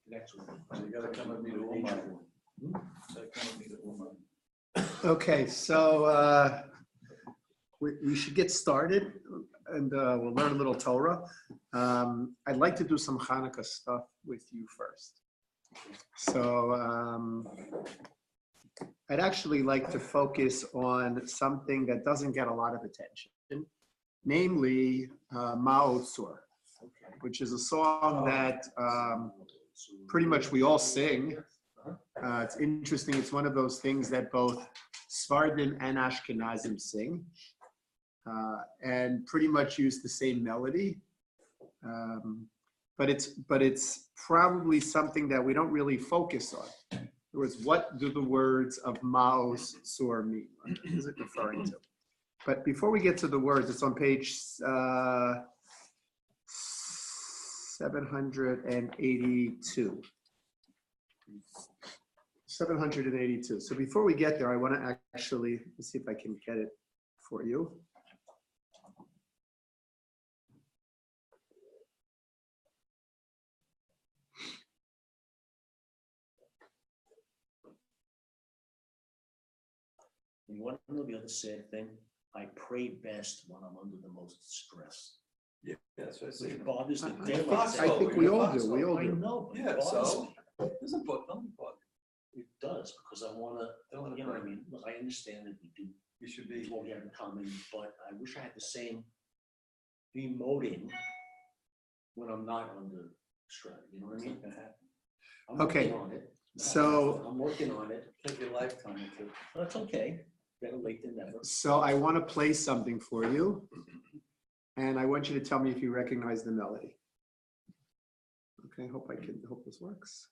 Next one. So you gotta come with me to Uman. Gotta come with me to Uman. Okay, so we should get started, and we'll learn a little Torah. I'd like to do some Hanukkah stuff with you first. So I'd actually like to focus on something that doesn't get a lot of attention, namely Ma'ot Tzur, which is a song that pretty much we all sing. It's interesting. It's one of those things that both Sephardim and Ashkenazim sing, and pretty much use the same melody. But it's probably something that we don't really focus on. In other words, what do the words of Ma'ot Tzur mean? What is it referring to? But before we get to the words, it's on page 782. 782. So before we get there, I want to actually, let's see if I can get it for you. You want to know the other sad thing? I pray best when I'm under the most stress. Yeah, that's what I say. It bothers the I- devil. I think we all do. We all I do. know, but Yeah, it bothers so me. it doesn't bother me. It does, because I want to, you know what I mean? Look, I understand that we do You should be. what we have in common, but I wish I had the same emoting when I'm not under stress. You know what I mean? I'm Okay, working on it. so- I'm working on it. Take your lifetime to. That's okay. Better late than never. So I want to play something for you, and I want you to tell me if you recognize the melody. Okay, hope this works.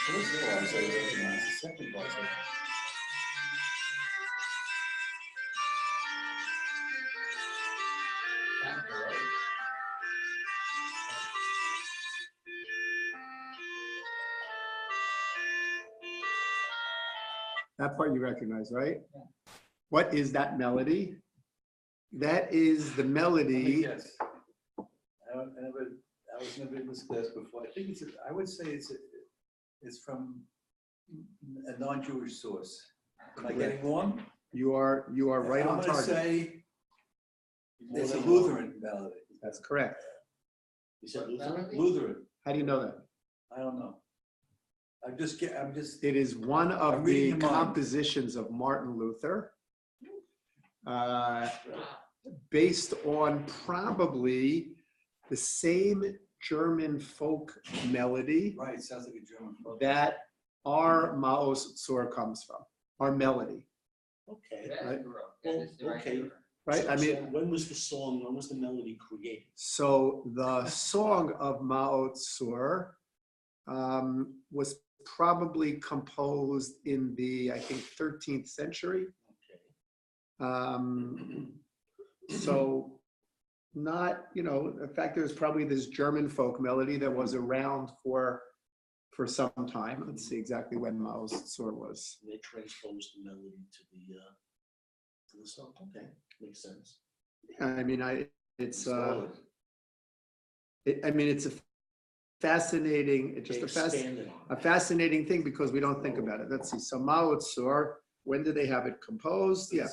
First part, I recognize. The second part, That part you recognize, right? What is that melody? That is the melody. Yes. I was never in this class before. I think I would say it's from a non-Jewish source. Am I getting wrong? You are right on I'm gonna target. say it's a Lutheran melody. That's correct. You said Lutheran? Lutheran. How do you know that? I don't know. I'm just. It is one I'm of reading the your mind. compositions of Martin Luther, based on probably the same German folk melody Right, it sounds like a German folk. that our Ma'ot Tzur comes from, our melody, Okay. right? Well, okay. Right? I So mean, when was the song, when was the melody created? so the song of Ma'ot Tzur was probably composed in the, I think, 13th century. Okay. So not, in fact, there's probably this German folk melody that was around for some time. Let's see exactly when Ma'ot Tzur was. They transposed the melody to the song. Okay, makes sense. I mean, it's Slowly. it's a fascinating, They expanded on a fascinating thing because we don't think about it. Let's see. So Ma'ot Tzur, when did they have it composed? Yeah.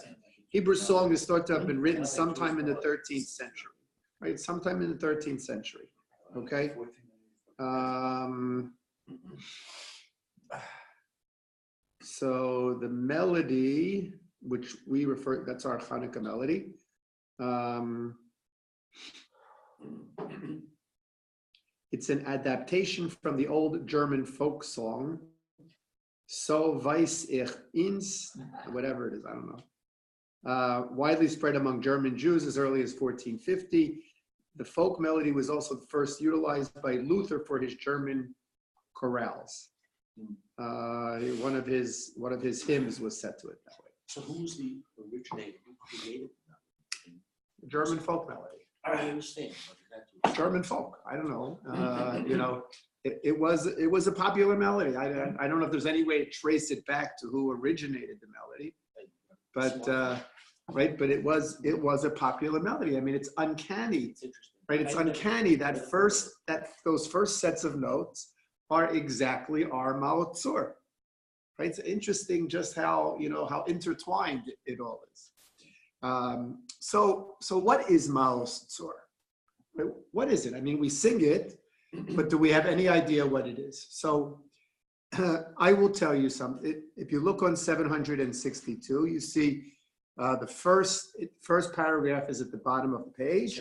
Hebrew song is thought to have been written sometime in the 13th century, right? Sometime in the 13th century, okay? So the melody, which we refer, that's our Hanukkah melody. It's an adaptation from the old German folk song, So weiß ich ins, whatever it is, I don't know. Widely spread among German Jews as early as 1450. The folk melody was also first utilized by Luther for his German chorales. One of his hymns was set to it that way. So who's the originator? Who created that? German folk melody. I understand, but German folk. I don't know. You know, it was a popular melody. I don't know if there's any way to trace it back to who originated the melody, but right. But it was a popular melody. I mean, it's uncanny, It's interesting. right? It's uncanny that those first sets of notes are exactly our Ma'otzur. Right? It's interesting just how intertwined it all is. So what is Maos Tzor? What is it? I mean, we sing it, but do we have any idea what it is? So I will tell you something. If you look on 762, you see the first paragraph is at the bottom of the page.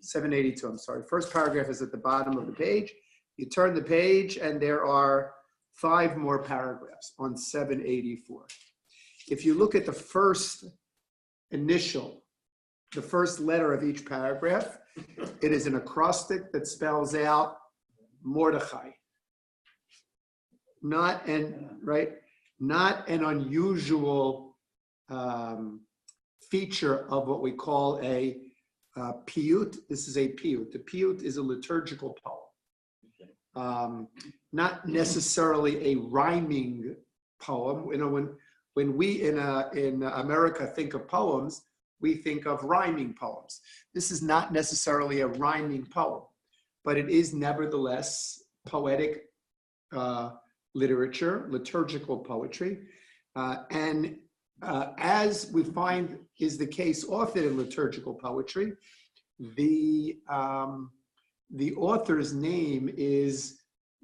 782, I'm sorry. First paragraph is at the bottom of the page. You turn the page and there are 5 more paragraphs on 784. If you look at the first initial, the first letter of each paragraph, it is an acrostic that spells out Mordechai. Not an unusual feature of what we call a piyut. This is a piyut. The piyut is a liturgical poem. Not necessarily a rhyming poem. You know, when we in America think of poems, we think of rhyming poems. This is not necessarily a rhyming poem, but it is nevertheless poetic literature, liturgical poetry. And as we find is the case often in liturgical poetry, the author's name is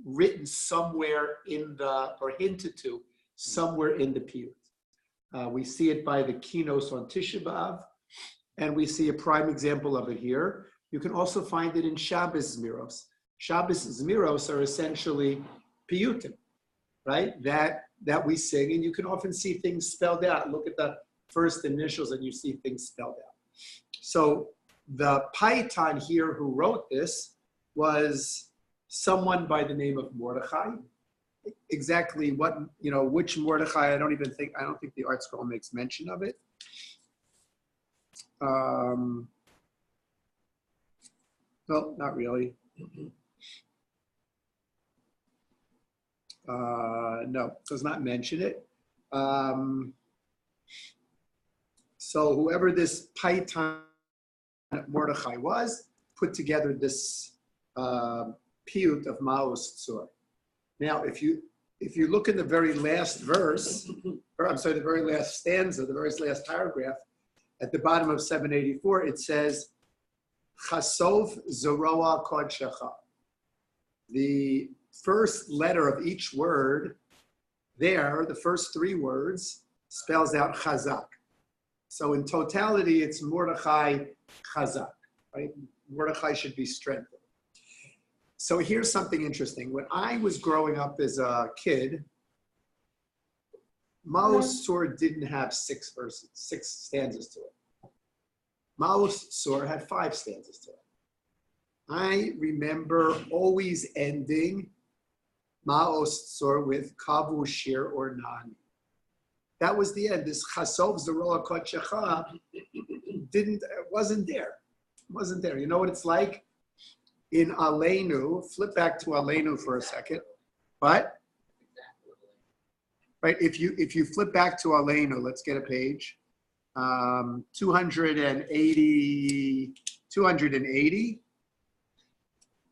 written somewhere or hinted to somewhere in the piyut. We see it by the kinos on Tisha B'Av, and we see a prime example of it here. You can also find it in Shabbos Zmiros. Shabbos Zmiros are essentially piyutim, right? That we sing, and you can often see things spelled out. Look at the first initials and you see things spelled out. So the Paitan here who wrote this was someone by the name of Mordechai. Exactly which Mordechai, I don't think the art scroll makes mention of it. No, not really. No, does not mention it. So whoever this Paitan Mordechai was, put together this piyut of Maos Tzor. Now, if you look in the very last verse, the very last stanza, the very last paragraph, at the bottom of 784, it says, Chasov Zeroa Kodshecha. The first letter of each word there, the first 3 words, spells out Chazak. So in totality, it's Mordechai Chazak, right? Mordechai should be strengthened. So here's something interesting. When I was growing up as a kid, Maos Tzor didn't have 6 stanzas to it. Maos Tzor had 5 stanzas to it. I remember always ending Maos Tzor with Kavu Shir or Nani. That was the end. This Chasov Zeroa Kodshecha wasn't there. It wasn't there. You know what it's like? In Aleinu, flip back to Aleinu for a second. What? Right, if you flip back to Aleinu, let's get a page. 280.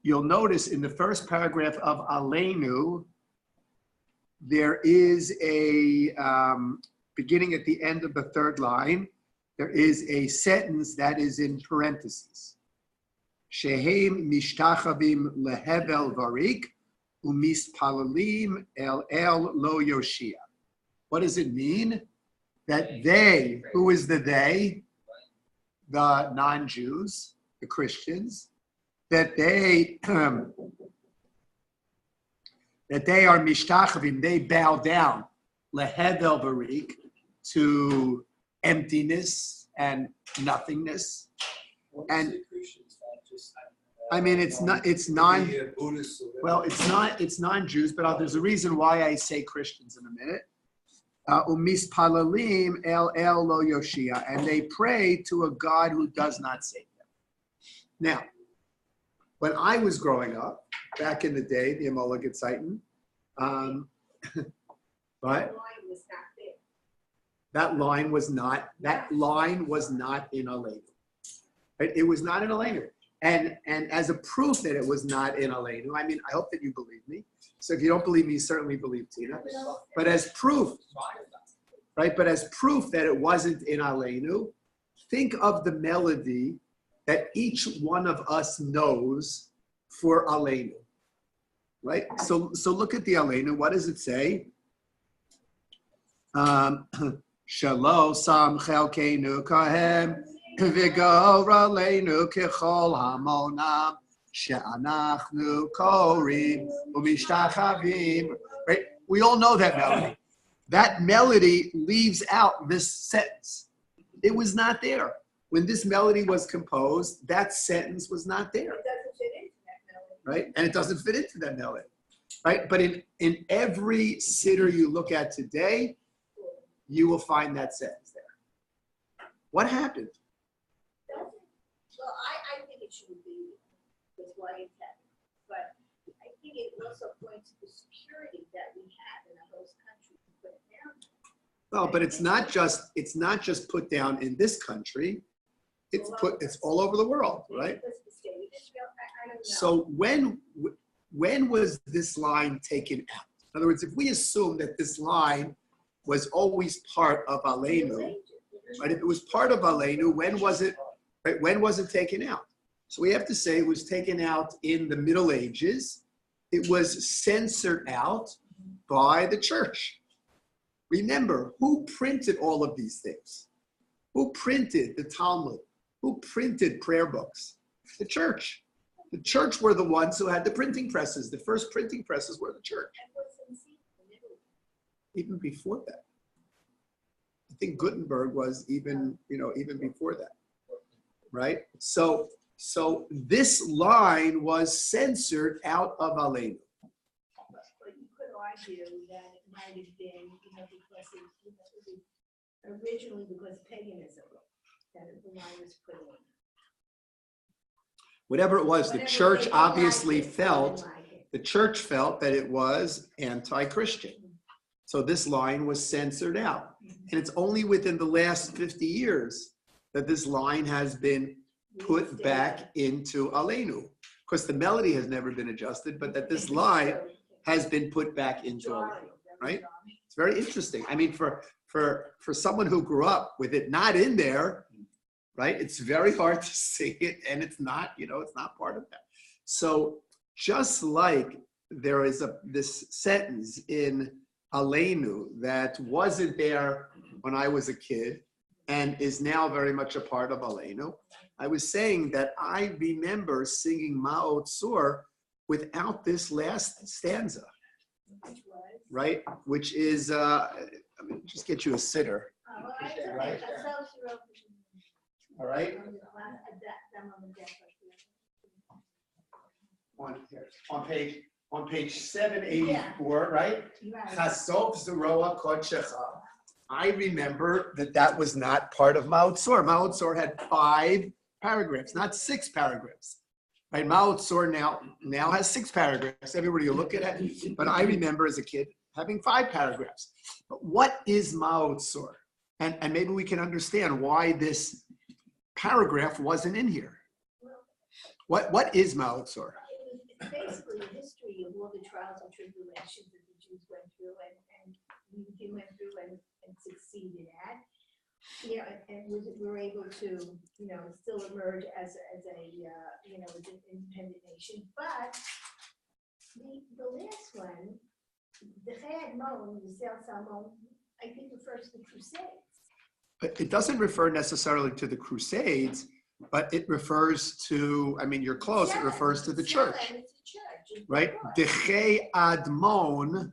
You'll notice in the first paragraph of Aleinu, there is a, beginning at the end of the 3rd line, there is a sentence that is in parentheses. Shehem mishtachavim lehevel varik umispalalim el lo yoshia. What does it mean? That they, who is the they? The non-Jews, the Christians, that they are mishtachavim, they bow down lehevel varik, to emptiness and nothingness. And I mean, it's non-Jews, but there's a reason why I say Christians in a minute. Umispalalim el lo yoshia, and they pray to a God who does not save them. Now, when I was growing up, back in the day, the Amalek Zeiten, but that line was not in Aleinu. Right? It was not in Aleinu. And as a proof that it was not in Aleinu, I mean, I hope that you believe me. So if you don't believe me, you certainly believe Tina. But as proof, right? But as proof that it wasn't in Aleinu, think of the melody that each one of us knows for Aleinu. Right? So look at the Aleinu. What does it say? Shalo sam chelkeinu kahem v'gor aleinu kechol hamonam she'anachnu korim u'mishtachavim. Right? We all know that melody. That melody leaves out this sentence. It was not there. When this melody was composed, that sentence was not there. It doesn't fit into that melody. Right? And it doesn't fit into that melody. Right? But in every siddur you look at today, you will find that sentence there. What happened? Well, I think it should be with what it happened, but I think it also points to the security that we have in the host country to put it down. Well, but it's not just put down in this country. It's all over the world, right? I don't know. So when was this line taken out? In other words, if we assume that this line was always part of Aleinu, right? If it was part of Aleinu, when was it? Right? When was it taken out? So we have to say it was taken out in the Middle Ages. It was censored out by the church. Remember, who printed all of these things? Who printed the Talmud? Who printed prayer books? The church. The church were the ones who had the printing presses. The first printing presses were the church. Even before that. I think Gutenberg was even before that. Right? So this line was censored out of Aleinu. But you could argue that it might have been, because it was originally because of paganism that the line was put in. Whatever it was, the Whatever church they obviously liked it, felt, they didn't like it. the church felt that it was anti-Christian. So this line was censored out. And it's only within the last 50 years that this line has been put back into Aleinu. Of course, the melody has never been adjusted, but that this line has been put back into Aleinu, right? It's very interesting. I mean, for someone who grew up with it not in there, right? It's very hard to see it, and it's not, it's not part of that. So just like there is this sentence in Aleinu that wasn't there when I was a kid and is now very much a part of Aleinu, I was saying that I remember singing Ma'ot Tzur without this last stanza, right? Which is, just get you a sitter. Right. All right. On page 784, right? Chasof Zeroa Kodshecha. I remember that was not part of Ma'ot Tzur. Ma'ot Tzur had 5 paragraphs, not 6 paragraphs. Right? Ma'ot Tzur now has 6 paragraphs. Everybody will look at it. But I remember as a kid having 5 paragraphs. But what is Ma'ot Tzur? And maybe we can understand why this paragraph wasn't in here. What is Ma'ot Tzur? It's basically a history of all the trials and tribulations that the Jews went through and we went through and succeeded at. And we were able to, still emerge as an independent nation. But the last one, the Chayad Mon, the Sel Salmon, I think refers to the Crusades. But it doesn't refer necessarily to the Crusades, but it refers to, you're close, it refers to the church. Right? Dechei Admon,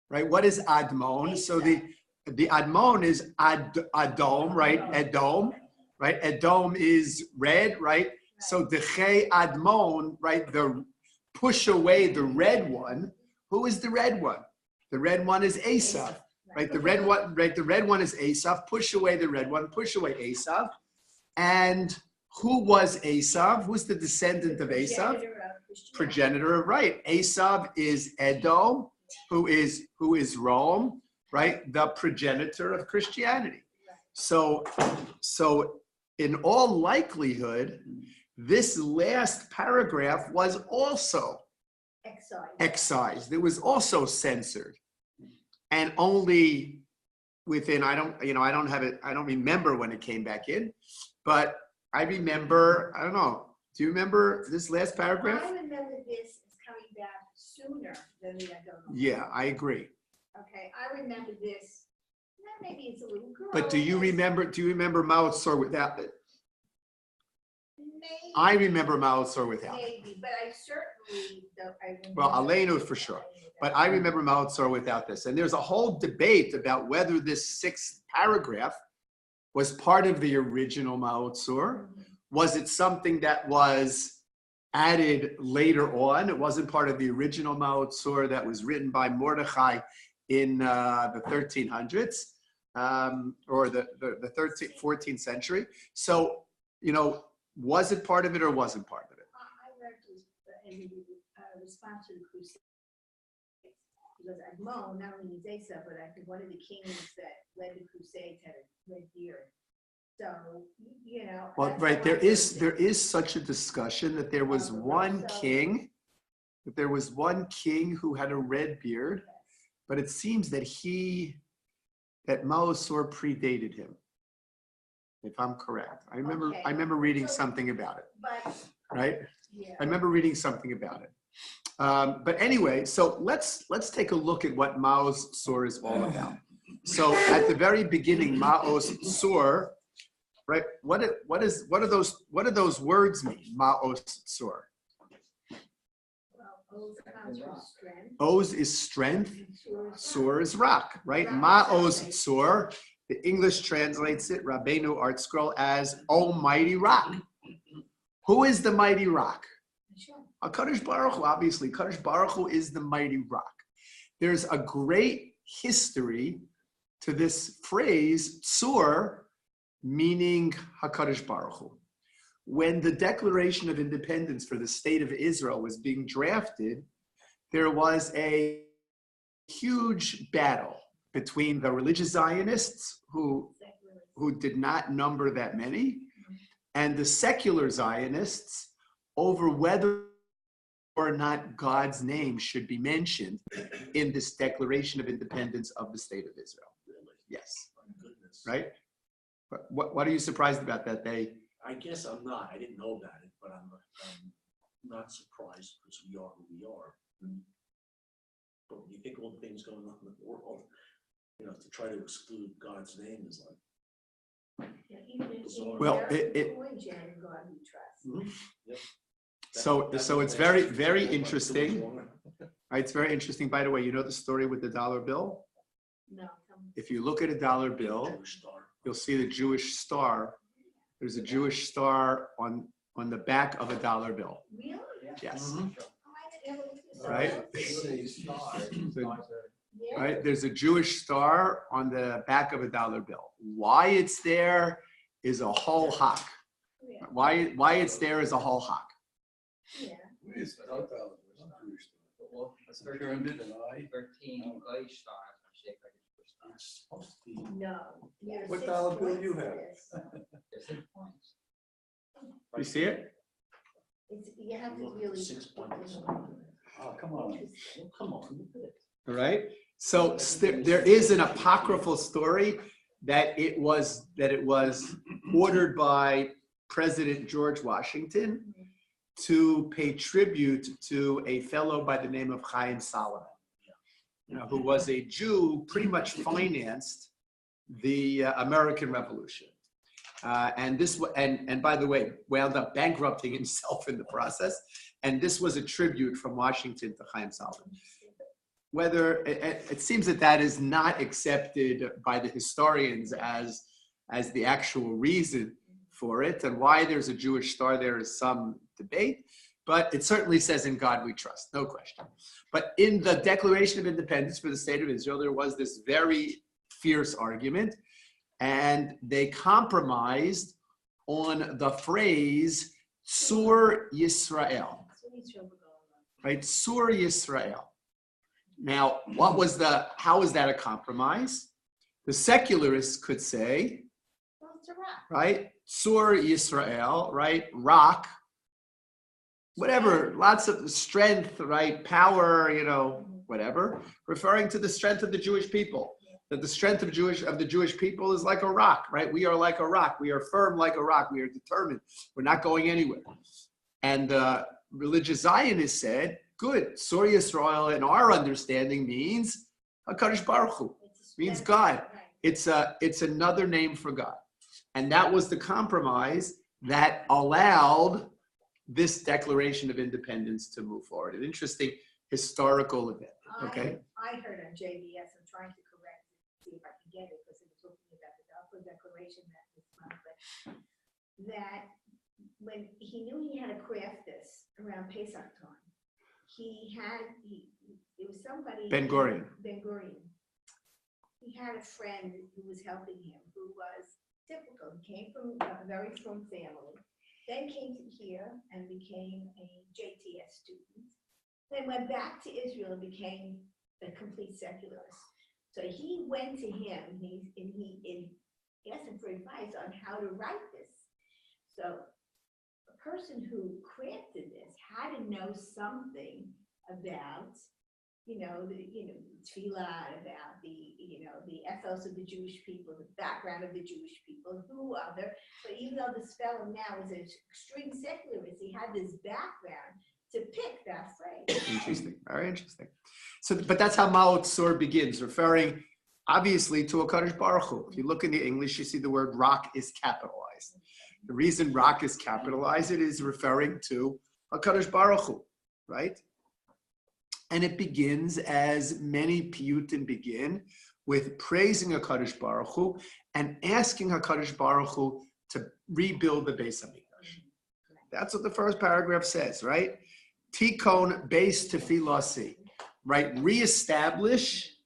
right? What is Admon? So the Admon is Adom, right? Edom, right? Edom is red, right? So Dechei Admon, right? The push away the red one. Who is the red one? The red one is Esav, right? The red one, right? The red one is Esav. Push away the red one. Push away Esav. And who was Esav? Who's the descendant of Esav? Progenitor of, right. Esav is Edom, who is Rome, right? The progenitor of Christianity. So in all likelihood, this last paragraph was also excised. It was also censored, and only within, I don't remember when it came back in, but I remember, I don't know. Do you remember this last paragraph? I remember this as coming back sooner than the Edom. Yeah, I agree. Okay, I remember this. Maybe it's a little girl. But do you remember Mao Tzor without it? Maybe. I remember Mao Tzor without it. Maybe, but I certainly don't. Well, Aleinu for sure. But I remember Mao Tzor without this. And there's a whole debate about whether this sixth paragraph was part of the original Mao Tzor. Was it something that was added later on? It wasn't part of the original Mao Tzor that was written by Mordechai in the 1300s or the 14th century. So, was it part of it or wasn't part of it? I read in response to the Crusade, because Admon, not only is Asa, but I think one of the kings that led the Crusades had a red beard. So, Well, right, there is such a discussion that there was one king who had a red beard, but it seems that Mao Tzor predated him, if I'm correct. I remember reading something about it. But, right? yeah. I remember reading something about it. But anyway, so let's take a look at what Mao's Tzor is all about. So at the very beginning, Mao's Tzor, right? What do those words mean? Mao's Tzor. Well, Oz comes from strength. Oz is strength. Tzor is rock, right? Mao's Tzor. The English translates it, Rabbeinu Art Scroll, as Almighty Rock. Who is the mighty rock? HaKadosh Baruch Hu, obviously. Kadosh Baruch Hu is the mighty rock. There's a great history to this phrase, Tzur, meaning HaKadosh Baruch Hu. When the Declaration of Independence for the State of Israel was being drafted, there was a huge battle between the religious Zionists, who did not number that many, and the secular Zionists over whether or not God's name should be mentioned in this Declaration of Independence of the State of Israel. Yes. Right? But what are you surprised about that day? I guess I'm not. I didn't know about it, but I'm not surprised because we are who we are. But when you think all the things going on in the world, to try to exclude God's name is like. Well, So it's very, very interesting. Right, it's very interesting. By the way, you know the story with the dollar bill? No. If you look at a dollar bill, you'll see the Jewish star. There's a Jewish star on the back of a dollar bill. Really? Yes. Mm-hmm. Right? Right? There's a Jewish star on the back of a dollar bill. Why it's there is a whole hock. Why it's there is a whole hock. Yeah. It's not dollar, it's not Jewish. Well, it's a pyramid and I. 13 Gleich stars. It's supposed to be. No. Yeah, What 6 dollar bill points you to have? this. There's 6 points. You see it? You have to really. 6 points. Oh, come on. Come on, look at it. All right. So there is an apocryphal story that it was ordered by President George Washington to pay tribute to a fellow by the name of Chaim Solomon, who was a Jew who pretty much financed the American Revolution. And by the way, wound up bankrupting himself in the process. And this was a tribute from Washington to Chaim Solomon. Whether it seems that is not accepted by the historians as the actual reason for it, and why there's a Jewish star there is some debate, but it certainly says in God we trust, no question. But in the Declaration of Independence for the State of Israel, there was this very fierce argument, and they compromised on the phrase Tzur Yisrael, So these children go along. right? Tzur Yisrael. Now, how is that a compromise? The secularists could say, Well, it's a rock. right? Tzur Yisrael, right? Rock, whatever, lots of strength, right? Power, whatever, referring to the strength of the Jewish people. That the strength of the Jewish people is like a rock, right? We are like a rock. We are firm like a rock. We are determined. We're not going anywhere. And the religious Zionists said, good, Tzur Yisrael in our understanding means HaKadosh Baruch Hu, means God. It's another name for God. And that was the compromise that allowed this Declaration of Independence to move forward. An interesting historical event, okay? I heard on JBS, I'm trying to correct it, see if I can get it, because it was talking about the Balfour Declaration this month, but that when he knew he had to craft this around Pesach time, it was somebody. Ben Gurion. He had a friend who was helping him, who was typical. He came from a very frum family, then came to here and became a JTS student, then went back to Israel and became a complete secularist. So he went to him and he asked him for advice on how to write this. So a person who crafted this had to know something about tefillah, about the ethos of the Jewish people, the background of the Jewish people, who other. But even though this fellow now is an extreme secularist, he had this background to pick that phrase. Interesting, very interesting. So, but that's how Mao Tzur begins, referring obviously to HaKadosh Baruch Hu. If you look in the English, you see the word rock is capitalized. The reason rock is capitalized, it is referring to HaKadosh Baruch Hu, right? And it begins, as many piyutim begin, with praising HaKadosh Baruch Hu and asking HaKadosh Baruch Hu to rebuild the Beis HaMikdash. That's what the first paragraph says, right? Tikon Beis Tefilasi, right? Reestablish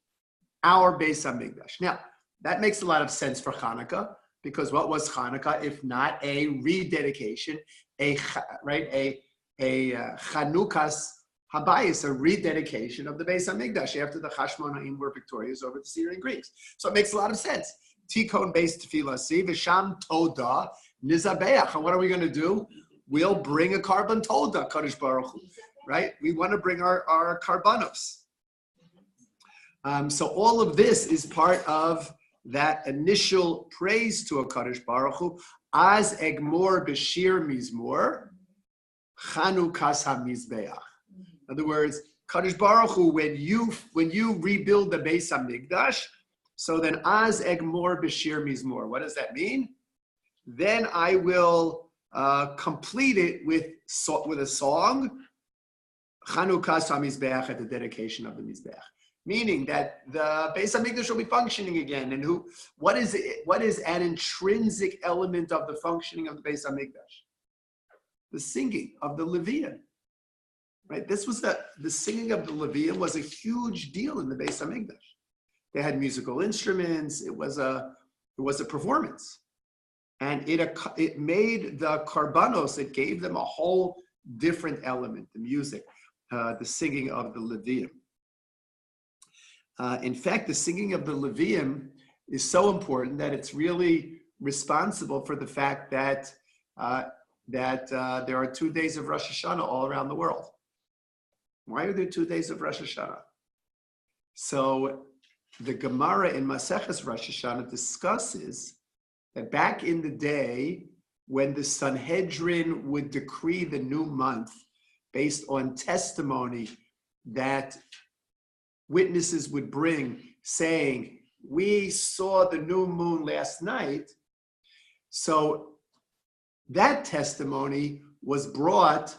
our Beis HaMikdash. Now, that makes a lot of sense for Hanukkah, because what was Hanukkah if not a rededication, a Chanukas Habayis, a rededication of the Beis HaMikdash after the Hashmonaim were victorious over the Syrian Greeks. So it makes a lot of sense. Tikon Beis Tefilasi, V'sham Toda Nizabeach. And what are we going to do? We'll bring a carbon Toda, Kadosh Baruch Hu, right? We want to bring our karbanos. So all of this is part of that initial praise to a Kadosh Baruch Hu, Az Egmor B'Shir Mizmor, Chanukas HaMizbeach. In other words, Kadosh Baruch Hu, when you rebuild the Beis HaMikdash, so then Az Egmor B'Shir Mizmor. What does that mean? Then I will complete it with a song, Chanukas HaMizbeach, at the dedication of the Mizbeach. Meaning that the Beis HaMikdash will be functioning again. And what is an intrinsic element of the functioning of the Beis HaMikdash? The singing of the Levian. Right? This was the singing of the Levian was a huge deal in the Beis HaMikdash. They had musical instruments. It was a performance. And it made the karbanos, it gave them a whole different element, the music, the singing of the Levian. In fact, the singing of the Levium is so important that it's really responsible for the fact that there are 2 days of Rosh Hashanah all around the world. Why are there 2 days of Rosh Hashanah? So the Gemara in Maseches Rosh Hashanah discusses that back in the day when the Sanhedrin would decree the new month based on testimony that witnesses would bring saying, we saw the new moon last night. So that testimony was brought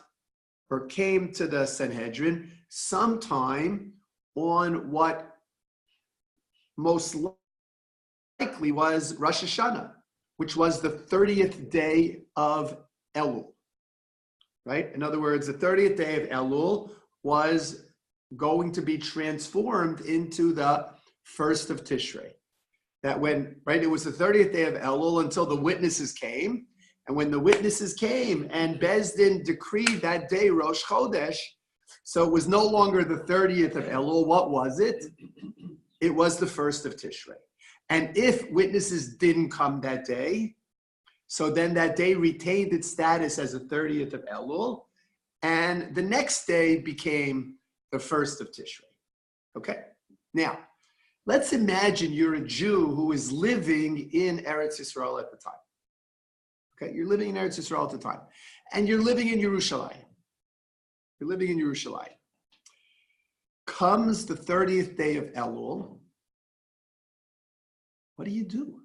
or came to the Sanhedrin sometime on what most likely was Rosh Hashanah, which was the 30th day of Elul, right? In other words, the 30th day of Elul was going to be transformed into the 1st of Tishrei. That when, right, it was the 30th day of Elul until the witnesses came, And when the witnesses came and Beis Din decreed that day Rosh Chodesh, so it was no longer the 30th of Elul. What was it? It was the 1st of Tishrei. And if witnesses didn't come that day, so then that day retained its status as the 30th of Elul, and the next day became the 1st of Tishrei. Okay? Now, let's imagine you're a Jew who is living in Eretz Yisrael at the time. Okay, you're living in Eretz Yisrael at the time. And you're living in Yerushalayim. You're living in Yerushalayim. Comes the 30th day of Elul. What do you do?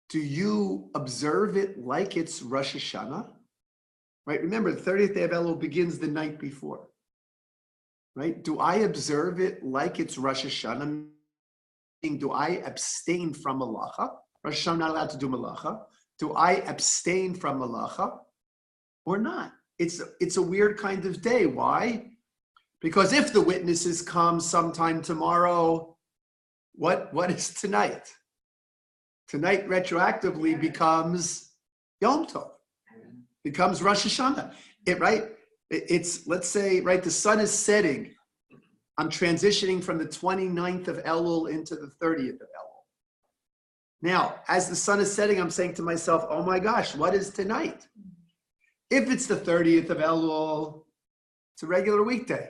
Do you observe it like it's Rosh Hashanah? Right? Remember, the 30th day of Elul begins the night before. Right? Do I observe it like it's Rosh Hashanah? Meaning, do I abstain from malacha? Rosh Hashanah, I'm not allowed to do malacha. Do I abstain from malacha or not? It's a weird kind of day. Why? Because if the witnesses come sometime tomorrow, what is tonight? Tonight retroactively becomes Yom Tov, becomes Rosh Hashanah. It's, let's say, right, the sun is setting. I'm transitioning from the 29th of Elul into the 30th of Elul. Now, as the sun is setting, I'm saying to myself, oh my gosh, what is tonight? If it's the 30th of Elul, it's a regular weekday.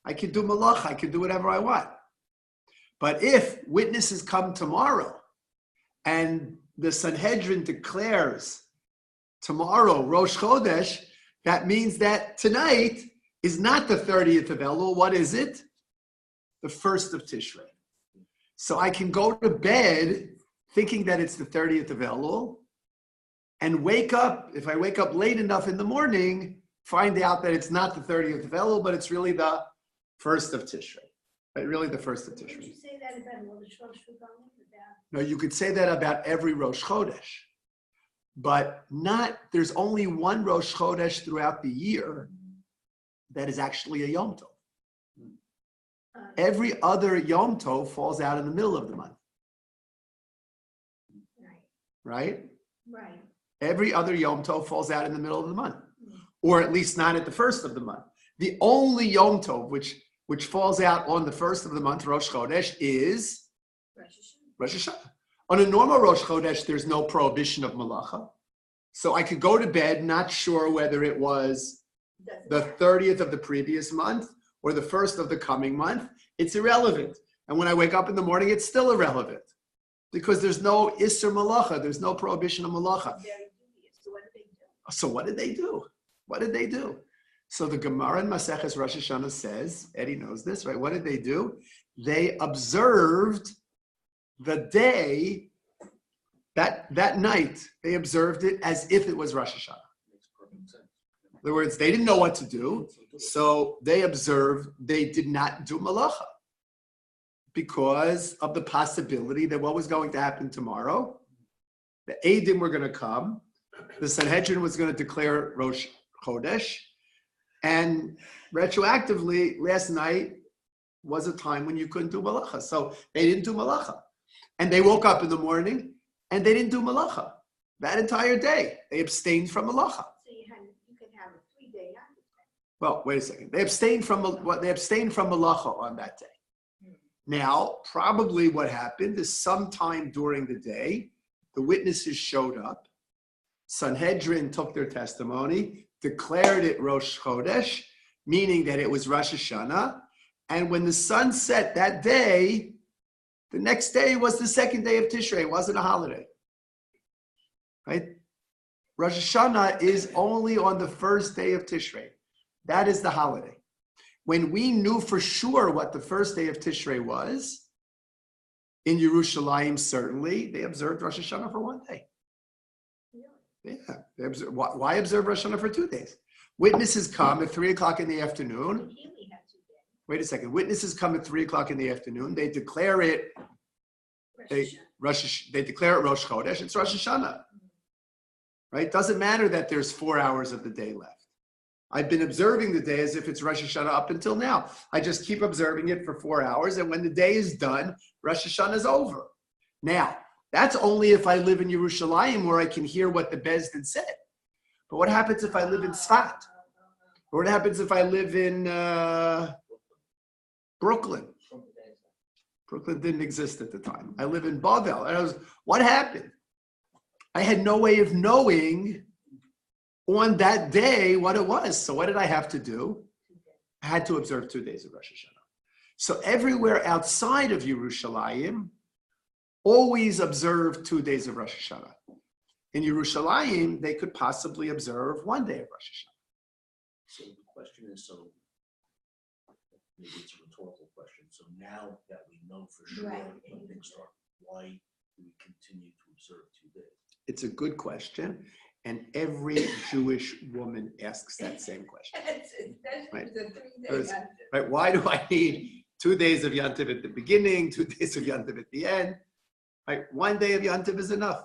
I can do malacha, I can do whatever I want. But if witnesses come tomorrow and the Sanhedrin declares tomorrow Rosh Chodesh, that means that tonight is not the 30th of Elul. What is it? The 1st of Tishrei. So I can go to bed thinking that it's the 30th of Elul and wake up, if I wake up late enough in the morning, find out that it's not the 30th of Elul, but it's really the 1st of Tishrei. Right? Really the 1st of Tishrei. Would you say that about Rosh Chodesh? No, you could say that about every Rosh Chodesh, but there's only one Rosh Chodesh throughout the year that is actually a Yom Tov. Every other Yom Tov falls out in the middle of the month. Right? Right. Every other Yom Tov falls out in the middle of the month, or at least not at the 1st of the month. The only Yom Tov which falls out on the 1st of the month, Rosh Chodesh, is Rosh Hashanah. On a normal Rosh Chodesh, there's no prohibition of malacha. So I could go to bed not sure whether it was the 30th of the previous month or the 1st of the coming month. It's irrelevant. And when I wake up in the morning, it's still irrelevant because there's no Isser malacha. There's no prohibition of malacha. So what did they do? What did they do? So the Gemara in Maseches Rosh Hashanah says, Eddie knows this, right? What did they do? They observed the day, that night, they observed it as if it was Rosh Hashanah. Makes perfect sense. In other words, they didn't know what to do, so they observed, they did not do malacha because of the possibility that what was going to happen tomorrow, the Eidim were going to come, the Sanhedrin was going to declare Rosh Chodesh, and retroactively, last night was a time when you couldn't do malacha. So they didn't do malacha. And they woke up in the morning and they didn't do malacha. That entire day, they abstained from malacha. So you could have a 3-day Yom. Well, wait a second. They abstained from malacha on that day. Now, probably what happened is sometime during the day, the witnesses showed up. Sanhedrin took their testimony, declared it Rosh Chodesh, meaning that it was Rosh Hashanah. And when the sun set that day, the next day was the 2nd day of Tishrei. It wasn't a holiday. Right? Rosh Hashanah is only on the 1st day of Tishrei. That is the holiday. When we knew for sure what the 1st day of Tishrei was, in Yerushalayim, certainly, they observed Rosh Hashanah for 1 day. Yeah. Why observe Rosh Hashanah for 2 days? Witnesses come at 3 o'clock in the afternoon. Wait a second. Witnesses come at 3 o'clock in the afternoon. They declare it. They declare it Rosh Chodesh. It's Rosh Hashanah. Right? Doesn't matter that there's 4 hours of the day left. I've been observing the day as if it's Rosh Hashanah up until now. I just keep observing it for 4 hours, and when the day is done, Rosh Hashanah is over. Now, That's only if I live in Yerushalayim where I can hear what the Beis Din said. But what happens if I live in Tzfat? Or what happens if I live in Brooklyn? Brooklyn didn't exist at the time. I live in Bavel. And what happened? I had no way of knowing on that day what it was. So what did I have to do? I had to observe 2 days of Rosh Hashanah. So everywhere outside of Yerushalayim, always observe 2 days of Rosh Hashanah. In Yerushalayim, they could possibly observe 1 day of Rosh Hashanah. So the question is, so maybe it's a rhetorical question. So now that we know for sure Right. when things start, why do we continue to observe 2 days? It's a good question. And every Jewish woman asks that same question. Right. Right? Why do I need 2 days of Yantiv at the beginning, 2 days of Yantiv at the end? Right? 1 day of Yantiv is enough.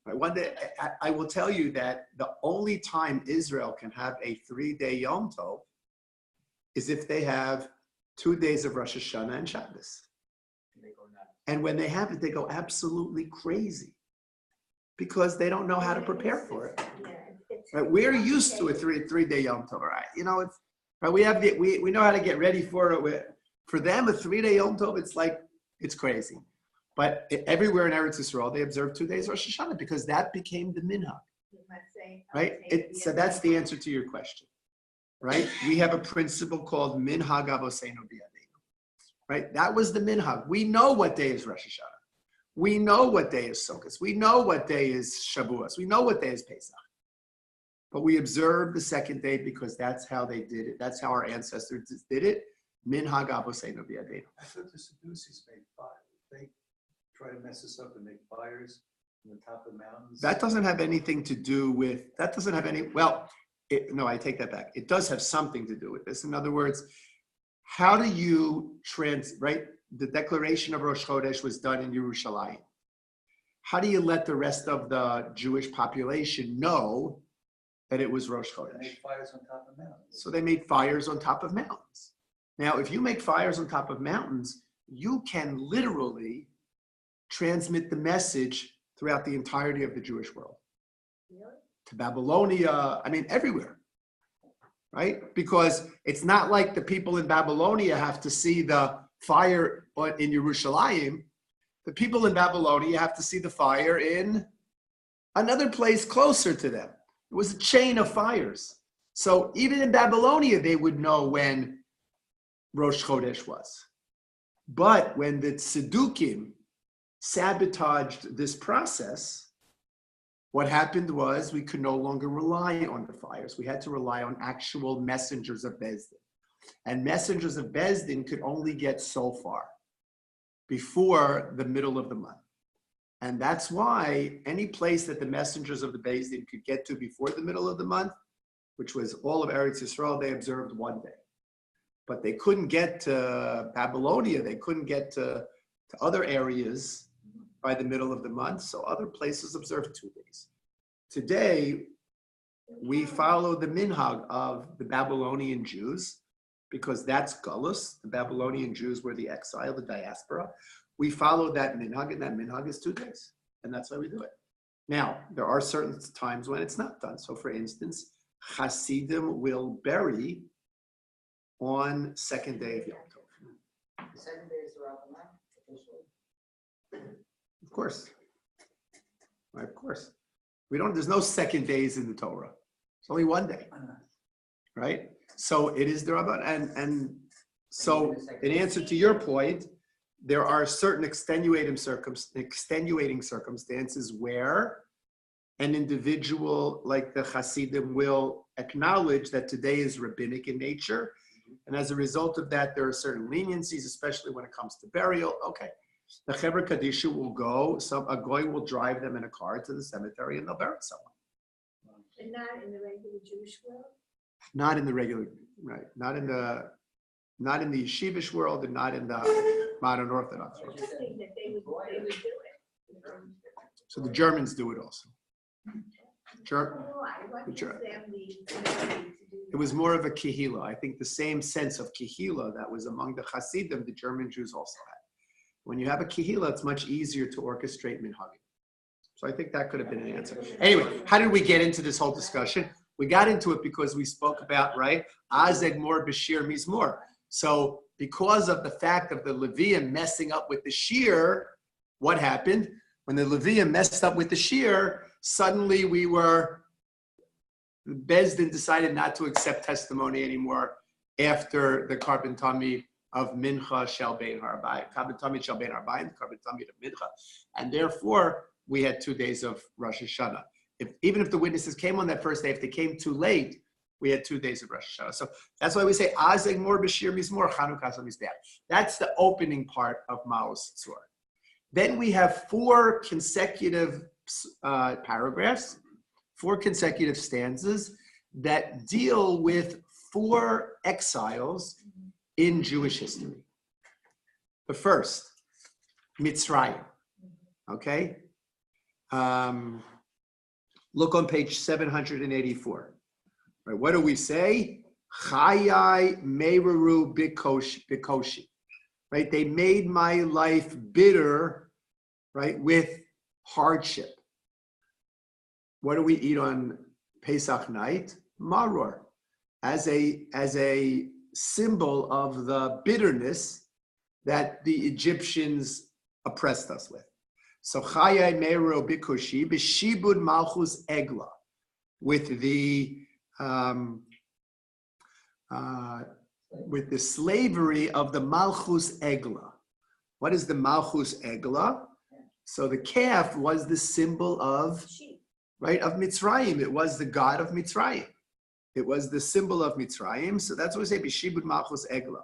Right? 1 day. I will tell you that the only time Israel can have a 3-day Yom Tov is if they have 2 days of Rosh Hashanah and Shabbos. And when they have it, they go absolutely crazy because they don't know how to prepare for it. Right? We're used to a three-day Yom Tov, right? You know, it's right. We know how to get ready for it. For them, a 3-day Yom Tov, it's crazy. But everywhere in Eretz Yisrael, they observe 2 days Rosh Hashanah because that became the minhag, right? So that's the answer to your question, right? We have a principle called minhag avoseinu b'yadeinu, right? That was the minhag. We know what day is Rosh Hashanah. We know what day is Sukkot. We know what day is Shavuos. We know what day is Pesach. But we observe the second day because that's how they did it. That's how our ancestors did it. Minhag avoseinu b'yadeinu. I thought the Sadducees made fire. They try to mess us up and make fires on the top of mountains. That doesn't have anything to do with, no, I take that back. It does have something to do with this. In other words, how do you right? The declaration of Rosh Chodesh was done in Yerushalayim. How do you let the rest of the Jewish population know that it was Rosh Chodesh? They made fires on top of mountains. So they made fires on top of mountains. Now, if you make fires on top of mountains, you can literally transmit the message throughout the entirety of the Jewish world. Really? To Babylonia, everywhere, right? Because it's not like the people in Babylonia have to see the fire in Yerushalayim. The people in Babylonia have to see the fire in another place closer to them. It was a chain of fires. So even in Babylonia, they would know when Rosh Chodesh was. But when the Tzedukim sabotaged this process, what happened was we could no longer rely on the fires. We had to rely on actual messengers of Beis Din. And messengers of Beis Din could only get so far before the middle of the month. And that's why any place that the messengers of the Beis Din could get to before the middle of the month, which was all of Eretz Yisrael, they observed 1 day. But they couldn't get to Babylonia. They couldn't get to other areas by the middle of the month. So other places observed 2 days. Today, we follow the minhag of the Babylonian Jews because that's Gullus. The Babylonian Jews were the exile, the diaspora. We follow that minhag, and that minhag is 2 days. And that's why we do it. Now, there are certain times when it's not done. So for instance, Hasidim will bury on second day of Yom Tov. The 7 days throughout the month, officially. Of course. Right, of course. There's no second days in the Torah. It's only 1 day. Right? So it is the Rabban. And so in answer to your point, there are certain extenuating circumstances where an individual like the Hasidim will acknowledge that today is rabbinic in nature. And as a result of that, there are certain leniencies, especially when it comes to burial. Okay. The Chevra Kadisha will go, a goy will drive them in a car to the cemetery and they'll bury someone. And not in the regular Jewish world? Not in the regular, right. Not in the yeshivish world and not in the modern Orthodox world. Interesting that they would do it. So the Germans do it also. Why? What gives them the ability to do It was more of a kehila. I think the same sense of kehila that was among the Hasidim, the German Jews also had. When you have a kehila, it's much easier to orchestrate minhagim. So I think that could have been an answer. Anyway, how did we get into this whole discussion? We got into it because we spoke about, right, Azeg Mor Bashir Mizmor. So because of the fact of the Levium messing up with the shear, what happened? When the Levium messed up with the shear, suddenly Bezdin decided not to accept testimony anymore after the Karban Tamid of Mincha Shel Bein Harbayim, Karban Tamid Shel Bein Harbayim, Karban Tamid of Mincha, and therefore we had 2 days of Rosh Hashanah. Even if the witnesses came on that first day, if they came too late, we had 2 days of Rosh Hashanah. So that's why we say Azeg Mor Bashir Mizmor Chanukah Mizbeach. That's the opening part of Maos Tzur. Then we have 4 consecutive paragraphs, 4 consecutive stanzas that deal with 4 exiles in Jewish history. The first, Mitzrayim. Okay? Look on page 784. Right, what do we say? Chayai meiraru bikoshi. Right? They made my life bitter, right, with hardship. What do we eat on Pesach night? Maror, as a symbol of the bitterness that the Egyptians oppressed us with. So Chayai meiraru bikoshi b'shibud malchus egla, with the slavery of the Malchus Egla. What is the Malchus Egla? So the calf was the symbol of, right, of Mitzrayim. It was the god of Mitzrayim. It was the symbol of Mitzrayim. So that's what we say, B'shibud Malchus Egla.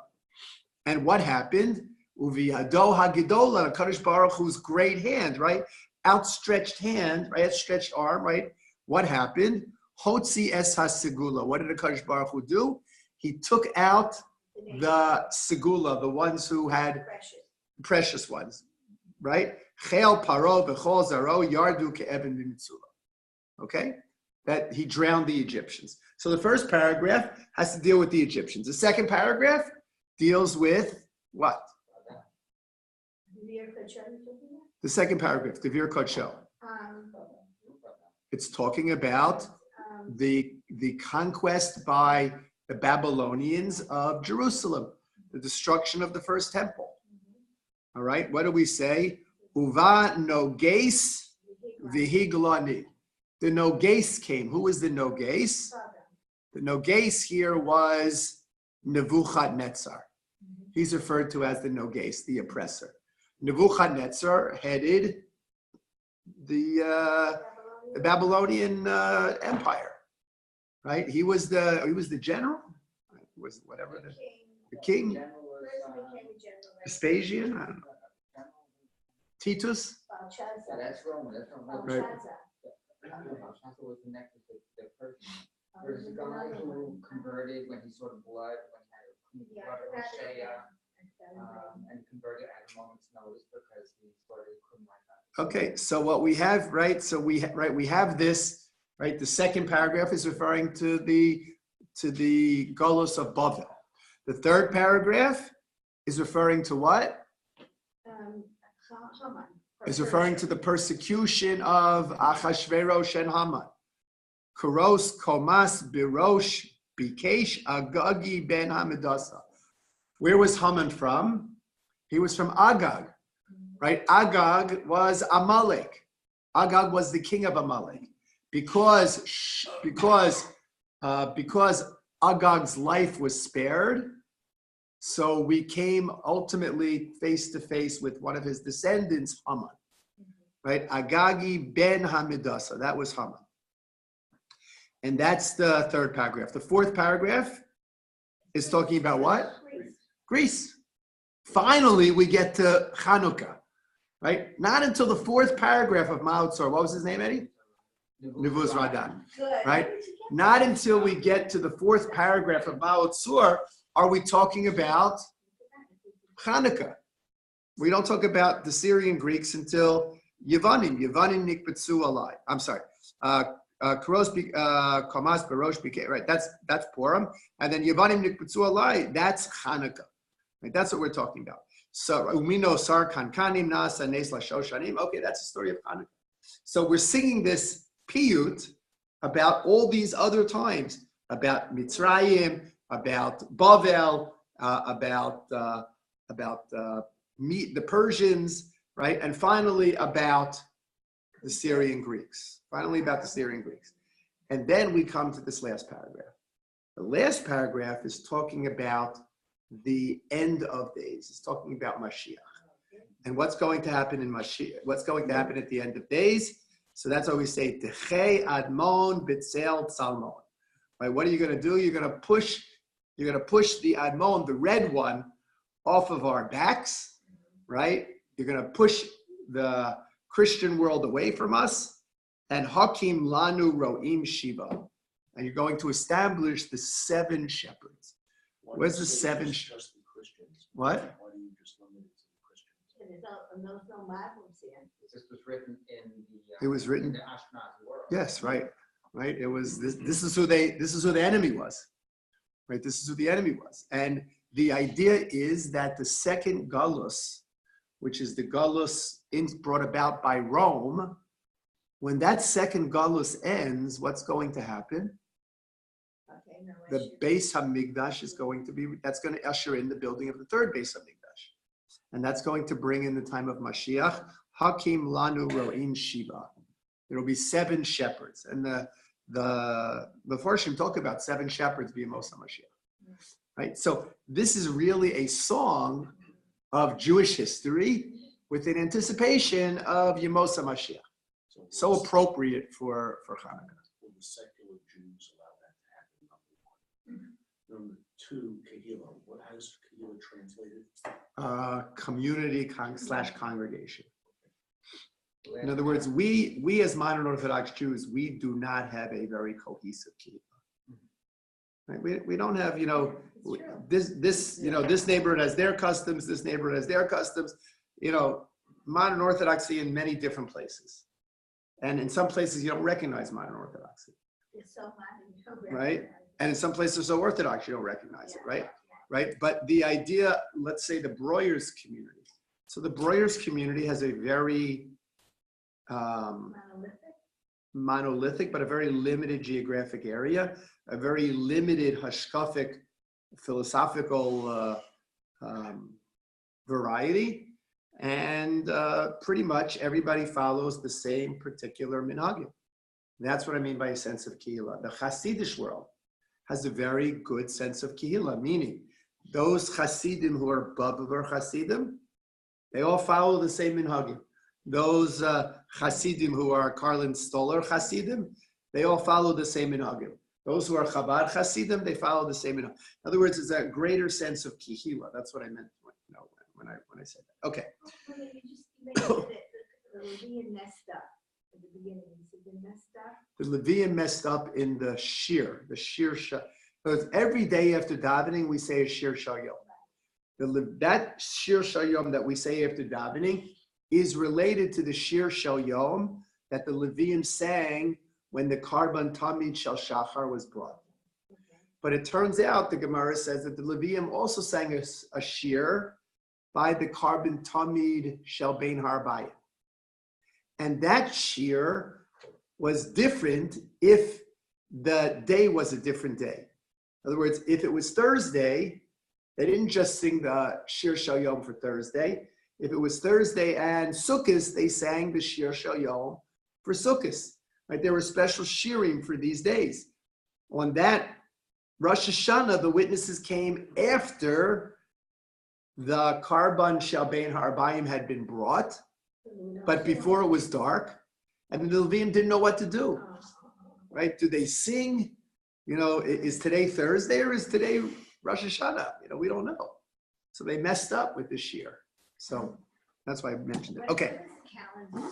And what happened? Uviyado HaGedola, Kadosh Baruch Hu's great hand, right? Outstretched hand, right? Outstretched arm, right? What happened? Hotzi es ha-segula. What did the Kadosh Baruch Hu do? He took out the segula, the ones who had precious ones, right? Chel paro v'chol zaro yardu ke'eben b'mitzula. Okay? That he drowned the Egyptians. So the first paragraph has to deal with the Egyptians. The second paragraph deals with what? The second paragraph, the Vir Kodsho. It's talking about the conquest by the Babylonians of Jerusalem, the destruction of the first temple. All right, what do we say? Uva noges vihiglani. The noges came. Who was the noges? The noges here was Nebuchadnezzar. He's referred to as the noges, the oppressor. Nebuchadnezzar headed the Babylonian Empire, right? He was the general, was whatever the king, Vespasian, I don't know, Titus. Yeah, that's Roman. That's Roman. Right. Belshazzar was connected to the person. There's a guy who converted when he saw the blood, when he had blood of Hosea, and converted at a moment's notice because he thought he couldn't like that. Okay, so what we have, right? So we have this, right? The second paragraph is referring to the Golos of Bavel. The third paragraph is referring to what? Is referring to the persecution of Achashverosh and Haman. Kuros Komas Birosh Bikesh Agagi ben Hamidasa. Where was Haman from? He was from Agag, right? Agag was Amalek. Agag was the king of Amalek. Because Agag's life was spared, so we came ultimately face to face with one of his descendants, Haman, right? Agagi ben Hamidasa, that was Haman. And that's the third paragraph. The fourth paragraph is talking about what? Greece. Finally, we get to Chanukah, right? Not until the fourth paragraph of Mao Tzor. What was his name, Eddie? Nivuz Radan, right? Not until we get to the fourth paragraph of Mao Tzor are we talking about Chanukah. We don't talk about the Syrian Greeks until Yevanim. Yevanim nikbetzu alai. I'm sorry. Kamas Barosh Bike. Right. That's Purim. And then Yevanim nikbetzu alai. That's Chanukah. Right? That's what we're talking about. So umino sar kankanim nasa nes lashoshanim. Okay, that's the story of Hanukkah. So we're singing this piyut about all these other times, about Mitzrayim, about Bavel, about the Persians, right? And finally about the Syrian Greeks. And then we come to this last paragraph. The last paragraph is talking about the end of days. It's talking about Mashiach. And what's going to happen in Mashiach? What's going to happen at the end of days? So that's why we say, Techei Admon B'Tzel Tzalmon. Right? What are you going to do? You're going to push the Admon, the red one, off of our backs, right? You're going to push the Christian world away from us. And Hakim Lanu Ro'im Shiva. And you're going to establish the 7 shepherds. Where's the 7? Just the Christians. What? Why do you just limit it to the Christians? And there's no Muslims here. This was written in the. It was written- in the Ashkenazi world. Yes, right. It was this is who the enemy was. Right? This is who the enemy was. And the idea is that the second Galus, which is the Galus brought about by Rome, when that second Galus ends, what's going to happen? Okay, no The issue. Beis Hamikdash is going to usher in the building of the third Beis Hamikdash. And that's going to bring in the time of Mashiach, Hakim Lanu Ro'im Shiva. There will be 7 shepherds. And the Mefarshim talk about 7 shepherds being Moshe Mashiach. Right? So this is really a song of Jewish history with an anticipation of Yemosa Mashiach. So will appropriate for Hanukkah. the secular Jews allow that to happen? Number 2, Kehillah. How is Kehillah translated? Community / congregation. In other words, we as modern Orthodox Jews, we do not have a very cohesive kehillah. Right? We don't have, this neighborhood has their customs, this neighborhood has their customs. Modern Orthodoxy in many different places. And in some places you don't recognize modern Orthodoxy, It's so modern. right? And in some places so Orthodox you don't recognize it, right? Right? But the idea, let's say the Breuers community. So the Breuers community has a very monolithic, but a very limited geographic area, a very limited hashkafic, philosophical variety. And pretty much everybody follows the same particular minhagim. That's what I mean by a sense of kehillah. The Hasidic world has a very good sense of kehillah, meaning those Hasidim who are Babavar Hasidim, they all follow the same minhagim. Those Hasidim who are Karlin Stoller Hasidim, they all follow the same minhagim. Those who are Chabad Hasidim, they follow the same minhagim. In other words, it's a greater sense of kehillah. That's what I meant when I said that. Okay. Well, you just mentioned that the Levian messed up at the beginning. You said they messed up. The Levian messed up in the shir. Because every day after davening, we say a shir shayom. That shir shayom that we say after davening is related to the shir shayom that the Levian sang when the Karban Tamid Shel Shachar was brought. Okay. But it turns out, the Gemara says that the Levium also sang a shir by the Karban Tamid Shel Bein Harbayim. And that shir was different if the day was a different day. In other words, if it was Thursday, they didn't just sing the shir shayom for Thursday. If it was Thursday and Sukkot, they sang the shir shayom for Sukkot. Right? There were special shirim for these days. On that Rosh Hashanah, the witnesses came after the Karban Shel Bein Harbayim had been brought, but before it was dark, and the Levium didn't know what to do. Right? Do they sing? Is today Thursday or is today Rosh Hashanah? We don't know. So they messed up with this shir. So that's why I mentioned it. Okay. What is calendar?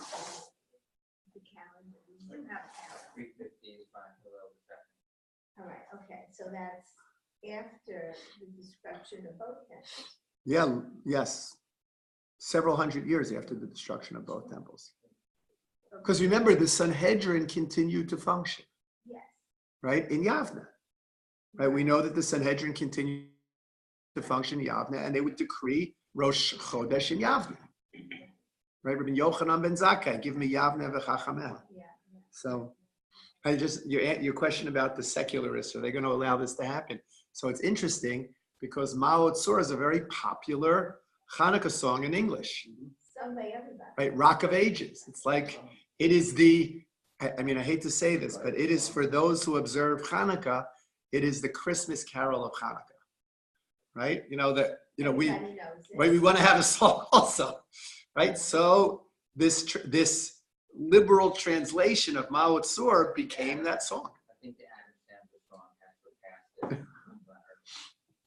The calendar. We do have a calendar. 350 is fine, hello, second. All right, okay, so that's after the destruction of both temples. Yeah, yes. Several hundred years after the destruction of both temples. Because remember, the Sanhedrin continued to function, Yes. right, in Yavna. Right, we know that the Sanhedrin continued to function in Yavna, and they would decree Rosh Chodesh in Yavne. Right, Rabbi Yochanan ben Zakkai, give me Yavne v'chachameha. Yeah. So, I just your question about the secularists, are they going to allow this to happen? So it's interesting because Ma'od Tzur is a very popular Hanukkah song in English, Sung by everybody. right? Rock of Ages. It's like it is the. I mean, I hate to say this, but it is for those who observe Hanukkah. It is the Christmas carol of Hanukkah, right? You know that we Everybody knows it. right, we want to have a song also, right? So this liberal translation of Ma'od Tzur became that song. I think the Adam Sandler song has surpassed it.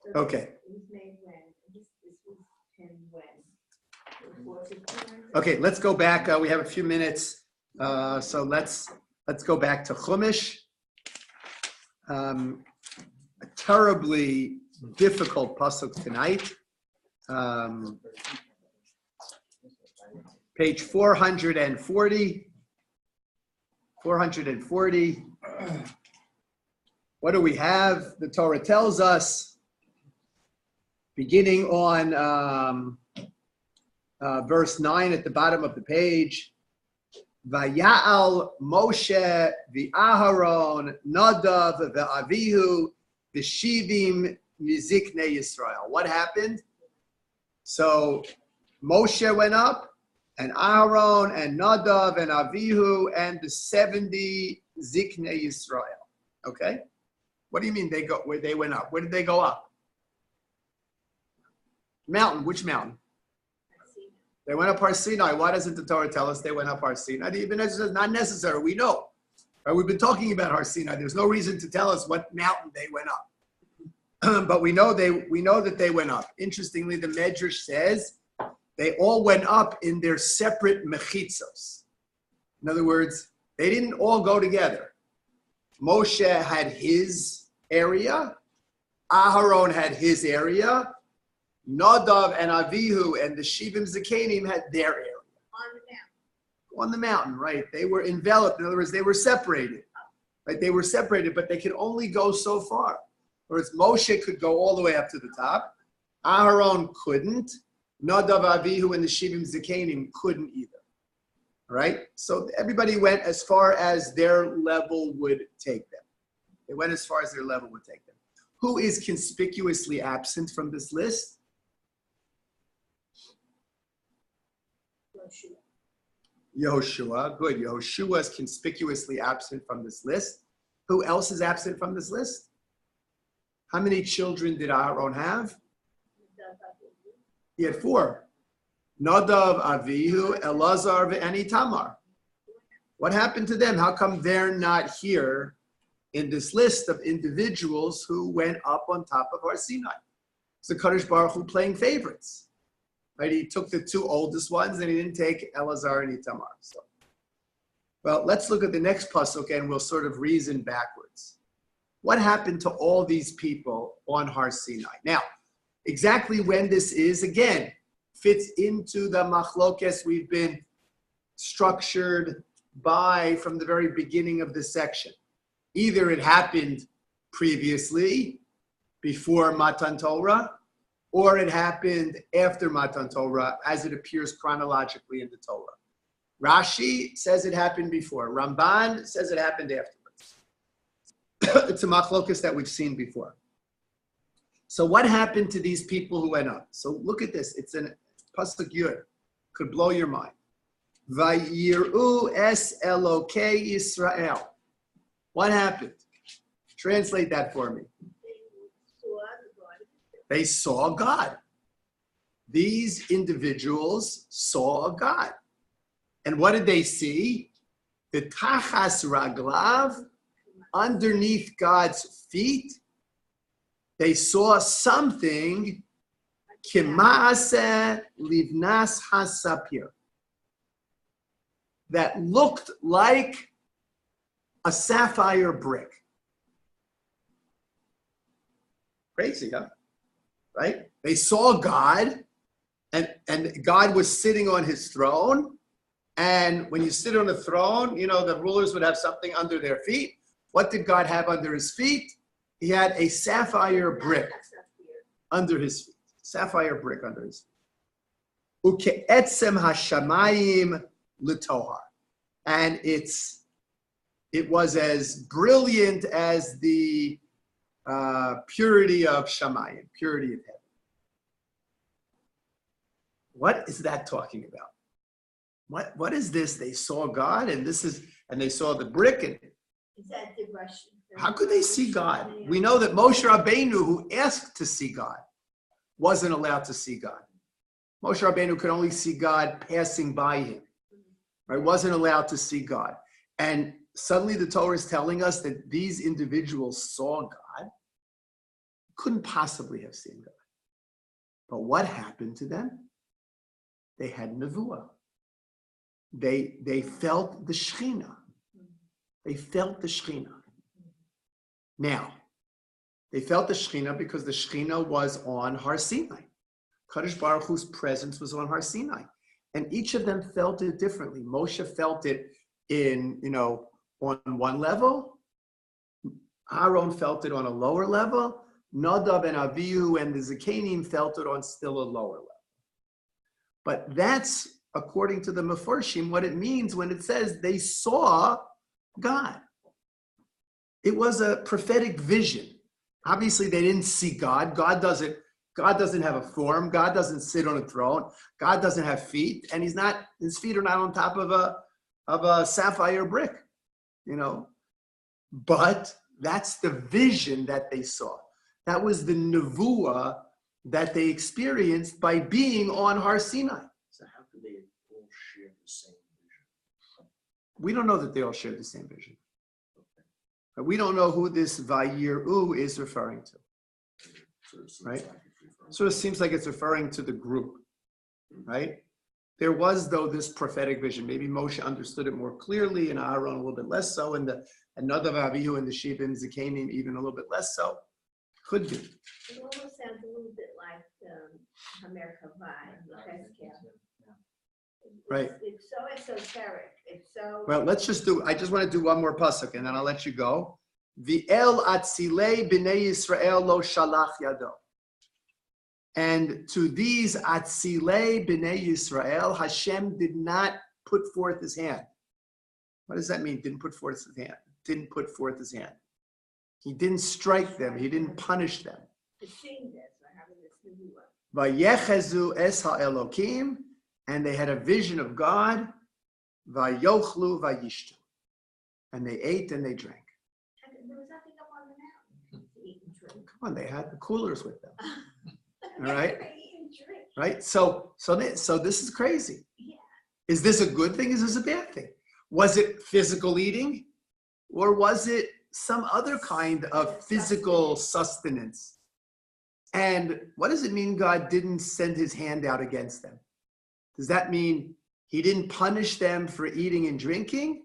So Okay. It was made when? This was him when? Before 1500? Okay, let's go back. We have a few minutes, so let's go back to Chumash. A terribly difficult pasuk tonight. Page 440. 440. What do we have? The Torah tells us, beginning on verse 9 at the bottom of the page, Vaya'al Moshe v'Aharon Nadav v'Avihu v'Shivim miziknei Yisrael. What happened? So Moshe went up, and Aaron and Nadav and Avihu and the 70 Ziknei Yisrael. Okay? What do you mean where they went up? Where did they go up? Mountain. Which mountain? They went up Har Sinai. Why doesn't the Torah tell us they went up Har Sinai? Even it's not necessary. We know. Right? We've been talking about Har Sinai. There's no reason to tell us what mountain they went up. But we know that they went up. Interestingly, the Medrash says they all went up in their separate mechitzos. In other words, they didn't all go together. Moshe had his area. Aharon had his area. Nadav and Avihu and the Shivim Zikanim had their area. On the mountain, right? They were enveloped. In other words, they were separated. Right? They were separated, but they could only go so far. Whereas Moshe could go all the way up to the top. Aharon couldn't. Nadav, Avihu, and the Shivim Zikanim couldn't either. Right? So everybody went as far as their level would take them. They went as far as their level would take them. Who is conspicuously absent from this list? Yehoshua. Good. Yehoshua is conspicuously absent from this list. Who else is absent from this list? How many children did Aaron have? He had 4. Nadav, Avihu, Elazar, and Itamar. What happened to them? How come they're not here in this list of individuals who went up on top of Har Sinai? It's the Kadosh Baruch Hu playing favorites. Right? He took the 2 oldest ones and he didn't take Elazar and Itamar. So, well, let's look at the next pasuk and we'll sort of reason backwards. What happened to all these people on Har Sinai? Now, exactly when this is, again, fits into the machlokes we've been structured by from the very beginning of this section. Either it happened previously, before Matan Torah, or it happened after Matan Torah, as it appears chronologically in the Torah. Rashi says it happened before. Ramban says it happened afterwards. It's a machlokes that we've seen before. So what happened to these people who went up? So look at this. It's an pasuk yud. Could blow your mind. Vayiru es Elokei Yisrael. What happened? Translate that for me. They saw God. These individuals saw God. And what did they see? The tachas raglav, underneath God's feet, they saw something, kima'aseh livnas hasapir, that looked like a sapphire brick. Crazy, huh? Right? They saw God, and God was sitting on his throne. And when you sit on a throne, the rulers would have something under their feet. What did God have under his feet? He had a sapphire brick under his feet. Sapphire brick under his feet. Uke'etzem hashamayim litohar. And it was as brilliant as the purity of Shamayim, purity of heaven. What is that talking about? What is this? They saw God, and they saw the brick, and Is that the Russian? how could they see God? We know that Moshe Rabbeinu, who asked to see God, wasn't allowed to see God. Moshe Rabbeinu could only see God passing by him, right? Wasn't allowed to see God. And suddenly the Torah is telling us that these individuals saw God, couldn't possibly have seen God. But what happened to them? They had nevuah. They felt the Shekhinah. They felt the Shekhinah. Now, they felt the Shekhinah because the Shekhinah was on Har Sinai. Kadosh Baruch Hu's presence was on Har Sinai. And each of them felt it differently. Moshe felt it on one level. Aaron felt it on a lower level. Nadav and Avihu and the Zakanim felt it on still a lower level. But that's, according to the Mefarshim, what it means when it says they saw God. It was a prophetic vision. Obviously, they didn't see God. God doesn't have a form. God doesn't sit on a throne. God doesn't have feet, and his feet are not on top of a sapphire brick, But that's the vision that they saw. That was the nevuah that they experienced by being on Har Sinai. So how could they all share the same vision? We don't know that they all shared the same vision. We don't know who this Vayiru is referring to. So it seems Right. like it's referring So it seems like it's referring to the group, right? There was, though, this prophetic vision. Maybe Moshe understood it more clearly, and Aaron a little bit less so, and Nadav, Avihu, and the Shivim, Zakanim even a little bit less so. Could be. It almost sounds a little bit like Hamer Kavai, Right. It's so esoteric. It's so. Well, I just want to do one more pasuk, and then I'll let you go. V'el atzilei b'nei Yisrael lo shalach yado. And to these atzilei b'nei Yisrael, Hashem did not put forth his hand. What does that mean? Didn't put forth his hand. Didn't put forth his hand. He didn't strike them. He didn't punish them. Seeing this or having this nevuah. Vayechezu es ha'elokim, and they had a vision of God. Vayochlu vayishtu, and they ate and they drank. There was nothing up on the mountain to eat and drink. Come on, they had the coolers with them. All right, Eat and drink. right. So this is crazy. Yeah. Is this a good thing? Is this a bad thing? Was it physical eating, or was it some other kind of physical sustenance? And what does it mean God didn't send his hand out against them? Does that mean he didn't punish them for eating and drinking?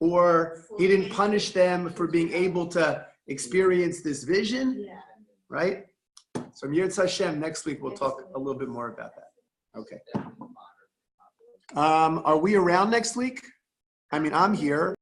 Or he didn't punish them for being able to experience this vision? Yeah. Right? So Yirtz Hashem, next week we'll talk a little bit more about that. Okay. Are we around next week? I mean, I'm here.